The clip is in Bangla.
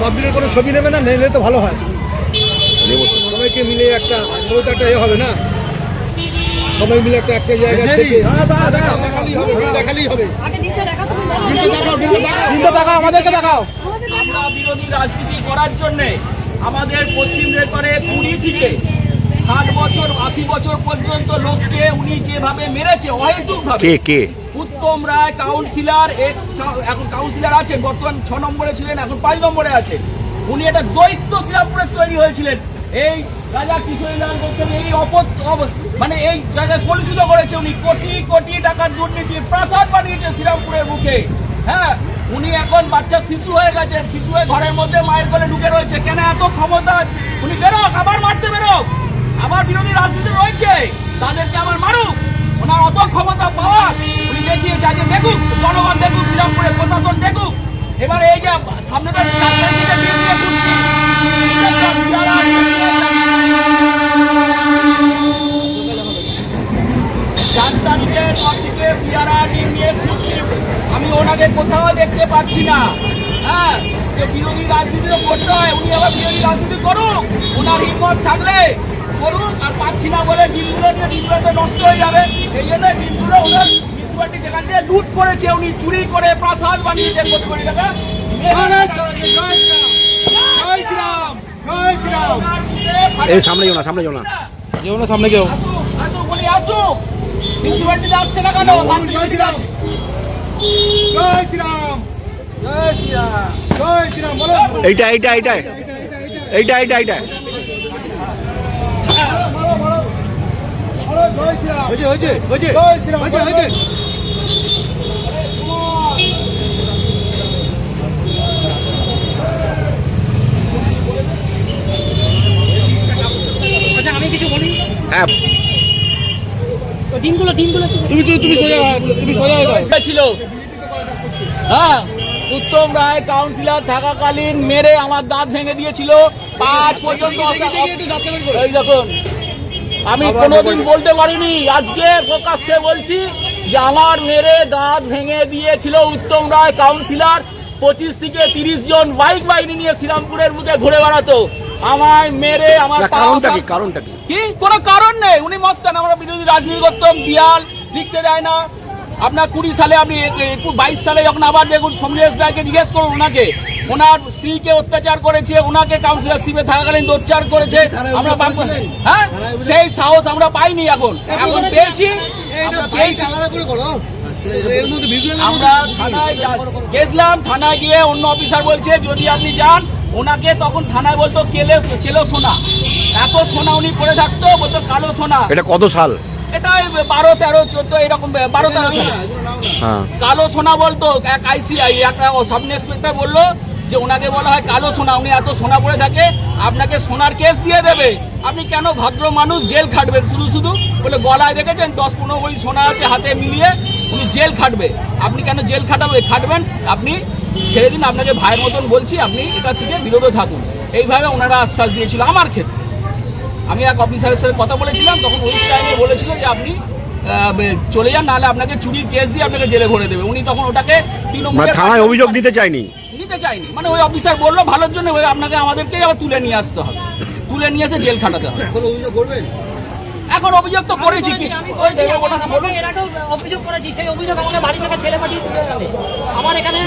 পাবলিকের কোনো ছবি নেবে না, নিলে তো ভালো হয়। সবাইকে মিলে একটা হবে না, সবাই মিলে একটা জায়গা থেকে দেখালেই হবে। আমাদেরকে দেখাও। আমরা বিরোধী রাজনীতি করার জন্য আমাদের পশ্চিম রেলপারে 20 থেকে 60 বছর 80 বছর পর্যন্ত লোককে উনি যেভাবে মেরেছে অহেতুকভাবে। কে উত্তম রায় কাউন্সিলর, এখন কাউন্সিলর আছেন, বর্তমান 6 নম্বরে ছিলেন, এখন 5 নম্বরে আছেন। উনি একটা দৈত্য শ্রীরামপুরে তৈরি হয়েছিলেন। এই রাজা কিশোরীলাল গোস্বামী এই মানে এই জায়গায় কলুষিত করেছে। উনি কোটি কোটি টাকার দুর্নীতি প্রাসাদ বানিয়েছে শ্রীরামপুরের মুখে। হ্যাঁ, উনি এখন বাচ্চা শিশু হয়ে গেছেন, শিশু হয়ে ঘরের মধ্যে মায়ের কোলে ঢুকে রয়েছে। কেন এত ক্ষমতা? উনি বেরোক, আবার মারতে বেরোক। আবার বিরোধী রাজনীতি রয়েছে, তাদেরকে আবার মারুক। ওনার অত ক্ষমতা পাওয়া উনি দেখিয়েছে। আজকে দেখুক, জনগণ দেখুক, শ্রীরামপুরে প্রশাসন দেখুক। এবার এই যে সামনে তো 4 তারিখের পর থেকে পিয়ারা ডিম নিয়ে ঘুরছি। আমি ওনাকে কোথাও দেখতে পাচ্ছি না। হ্যাঁ, যে বিরোধী রাজনীতিও করতে হয়, উনি আবার বিরোধী রাজনীতি করুক, ওনার হিম্মত থাকলে করুক। আর পাচ্ছি না বলে ডিমগুলো নিয়ে ডিমগুলো তো নষ্ট হয়ে যাবে। এই জন্য ডিমগুলো ওনার মিউনিসিপালিটি যেখান থেকে লুট করেছে, উনি চুরি করে প্রাসাদ বানিয়েছে কোটি কোটি টাকা। সামনে যাও না, সামনে যাও না, যেও না, সামনে কেউ আসুক, উনি আসুক। মিউনিসিপালিটিতে আসছে না কেন? এইটা আমি কিছু বলি। হ্যাঁ, ডিমগুলো তুমি সোজা ছিল। হ্যাঁ, উত্তম রায় কাউন্সিলর থাকাকালীন মেরে আমার দাঁত ভেঙে দিয়েছিল। 5 পর্যন্ত এই দেখুন, আমি কোনোদিন বলতে পারিনি, আজকে প্রকাশ্যে বলছি যে আমার মেরে দাঁত ভেঙে দিয়েছিল উত্তম রায় কাউন্সিলর। 25 থেকে 30 জন বাইক বাহিনী নিয়ে শ্রীরামপুরের মুখে ঘুরে বেড়াতো। আমায় মেরে আমার কারণটা কি? কোনো কারণ নেই। উনি মস্তান। আমরা বিরোধী রাজনীতি করতাম, বিয়াল লিখতে দেয় না। আপনার 20 সালে, আপনি 22 সালে যখন আবার দেখুন, সমরেশ রায়কে জিজ্ঞেস করুন, ওনাকে ওনার স্ত্রীকে অত্যাচার করেছে, ওনাকে কাউন্সিলরশিপে থাকাকালীন অত্যাচার করেছে। আমরা হ্যাঁ, সেই সাহস আমরা পাইনি। এখন পেয়েছি। আমরা থানায় গেছিলাম, থানায় গিয়ে অন্য অফিসার বলছে যদি আপনি যান, ওনাকে তখন থানায় বলতো কেলো সোনা। এত সোনা উনি পরে থাকতো, বলতো কালো সোনা। এটা কত সাল? এটা 12, 13, 14 এরকম 12, 13 সাল। কালো সোনা বলতো। এক ICI, একটা সাব ইন্সপেক্টর বললো যে ওনাকে বলা হয় কালো সোনা, উনি এত সোনা পরে থাকে, আপনাকে সোনার কেস দিয়ে দেবে। আপনি কেন ভদ্র মানুষ জেল খাটবেন শুধু বলে? গলায় দেখেছেন 10-15 ভরি সোনা আছে, হাতে মিলিয়ে উনি জেল খাটবে। আপনি কেন জেল খাটবেন? আপনি ছেড়ে দিন, আপনাকে ভাইয়ের মতন বলছি, আপনি এটা থেকে বিরত থাকুন। এইভাবে ওনারা আশ্বাস দিয়েছিল আমার ক্ষেত্রে। আমি এক অফিসারের সাথে কথা বলেছিলাম, তখন ওই টাইমে বলেছিল যে আপনি চলে যান, নাহলে আপনাকে চুরির কেস দিয়ে আপনাকে জেলে ভরে দেবে। উনি তখন ওটাকে থানায় অভিযোগ দিতে চাইনি। মানে ওই অফিসার বললো ভালোর জন্য আপনাকে আমাদেরকেই আবার তুলে নিয়ে আসতে হবে, তুলে নিয়ে এসে জেল খাটাতে হবে। এখন অভিযোগ তো করেছি, অভিযোগ করেছি, সেই অভিযোগ আমাকে বাড়ি থেকে ছেলে পাঠিয়ে তুলে গেলে আমার এখানে।